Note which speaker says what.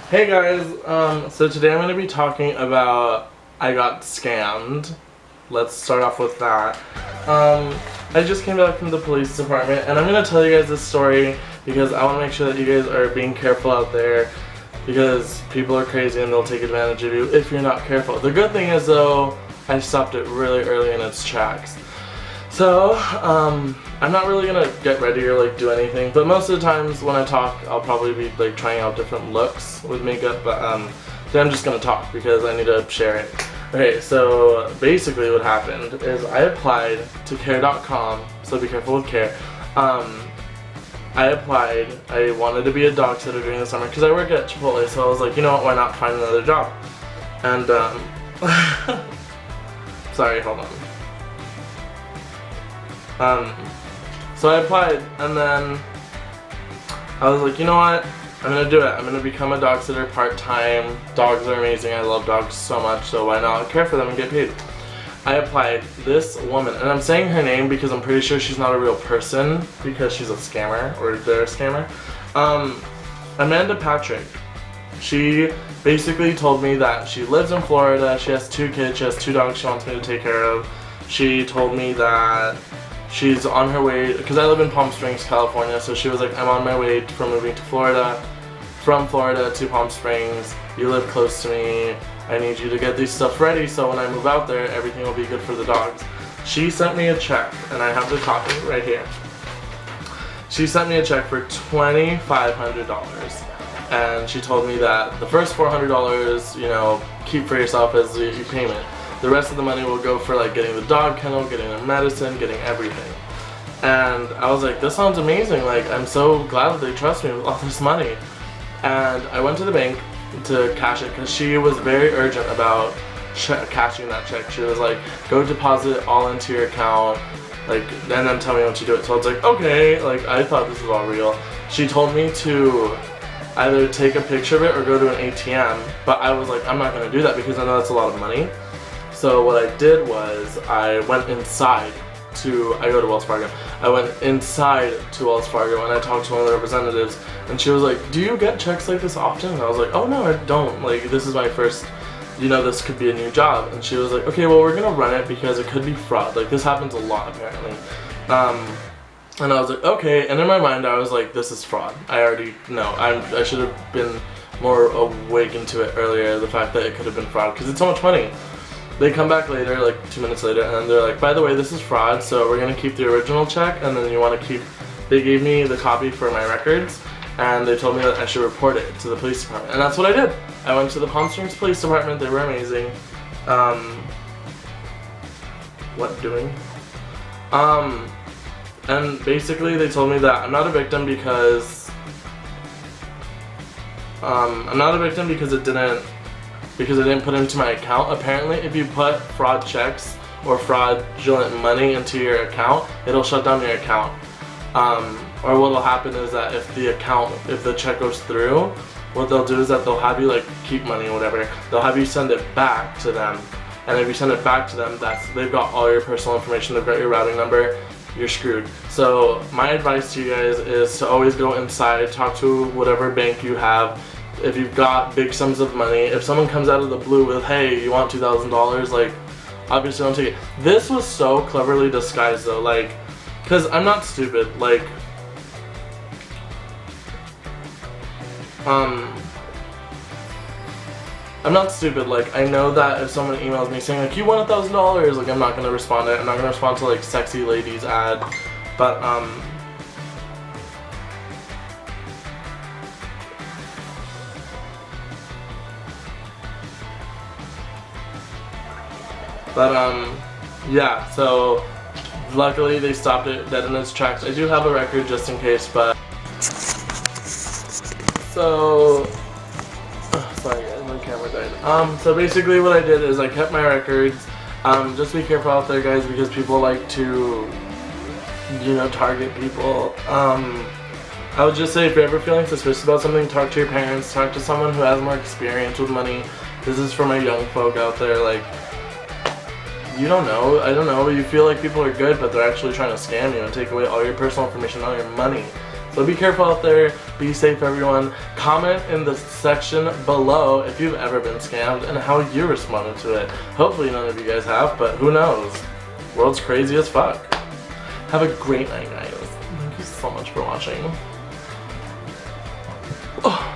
Speaker 1: Hey guys, so today I'm going to be talking about I got scammed. Let's start off with that. I just came back from the police department and I'm going to tell you guys this story because I want to make sure that you guys are being careful out there because people are crazy and they'll take advantage of you if you're not careful. The good thing is though, I stopped it really early in its tracks. So, I'm not really gonna get ready or like do anything, but most of the times when I talk, I'll probably be like trying out different looks with makeup, but today I'm just gonna talk because I need to share it. Okay, so basically what happened is I applied to care.com, so be careful with care. I applied, I wanted to be a dog sitter during the summer because I work at Chipotle, so I was like, you know what, why not find another job? And, sorry, hold on. So I applied, and then I was like, you know what, I'm gonna do it. I'm gonna become a dog sitter part-time. Dogs are amazing. I love dogs so much, so why not care for them and get paid? I applied. This woman, and I'm saying her name because I'm pretty sure she's not a real person because she's a scammer, or they're a scammer. Amanda Patrick. She basically told me that she lives in Florida, she has 2 kids, she has 2 dogs she wants me to take care of. She told me that she's on her way, because I live in Palm Springs, California, so she was like, I'm on my way for moving to Florida, from Florida to Palm Springs, you live close to me, I need you to get this stuff ready so when I move out there, everything will be good for the dogs. She sent me a check, and I have the copy right here. She sent me a check for $2,500, and she told me that the first $400, you know, keep for yourself as the payment. The rest of the money will go for like getting the dog kennel, getting the medicine, getting everything. And I was like, this sounds amazing. Like, I'm so glad that they trust me with all this money. And I went to the bank to cash it because she was very urgent about cashing that check. She was like, go deposit it all into your account, like, and then tell me when to do it. So I was like, okay, like, I thought this was all real. She told me to either take a picture of it or go to an ATM, but I was like, I'm not gonna do that because I know that's a lot of money. So what I did was I went inside to, I go to Wells Fargo. I went inside to Wells Fargo and I talked to one of the representatives and she was like, do you get checks like this often? And I was like, oh no, I don't. Like, this is my first, you know, this could be a new job. And she was like, okay, well, we're gonna run it because it could be fraud. Like, this happens a lot apparently. And I was like, okay. And in my mind, I was like, this is fraud. I already know. I should have been more awakened to it earlier, the fact that it could have been fraud because it's so much money. They come back later, like 2 minutes later, and they're like, by the way, this is fraud, so we're gonna keep the original check, and then you wanna keep, they gave me the copy for my records, and they told me that I should report it to the police department, and that's what I did. I went to the Palm Springs Police Department, they were amazing. And basically they told me that I'm not a victim because, because it didn't put into my account. Apparently, if you put fraud checks or fraudulent money into your account, it'll shut down your account. Or what'll happen is that if the check goes through, what they'll do is that they'll have you like keep money or whatever. They'll have you send it back to them. And if you send it back to them, they've got all your personal information, they've got your routing number, you're screwed. So my advice to you guys is to always go inside, talk to whatever bank you have. If you've got big sums of money, if someone comes out of the blue with, hey, you want $2,000, like, obviously don't take it. This was so cleverly disguised though, like, cause I'm not stupid, like, I'm not stupid, like, I know that if someone emails me saying, like, you want $1,000, like, I'm not gonna respond to it, I'm not gonna respond to, like, sexy ladies ad, but, yeah, so luckily they stopped it dead in its tracks. I do have a record just in case, but so sorry guys, my camera died. So basically what I did is I kept my records. Just be careful out there guys because people like to, you know, target people. I would just say if you're ever feeling suspicious about something, talk to your parents, talk to someone who has more experience with money. This is for my young folk out there, like, you don't know, I don't know, you feel like people are good but they're actually trying to scam you and take away all your personal information, all your money. So be careful out there, be safe everyone. Comment in the section below if you've ever been scammed and how you responded to it. Hopefully none of you guys have, but who knows? World's crazy as fuck. Have a great night, guys. Thank you so much for watching. Oh.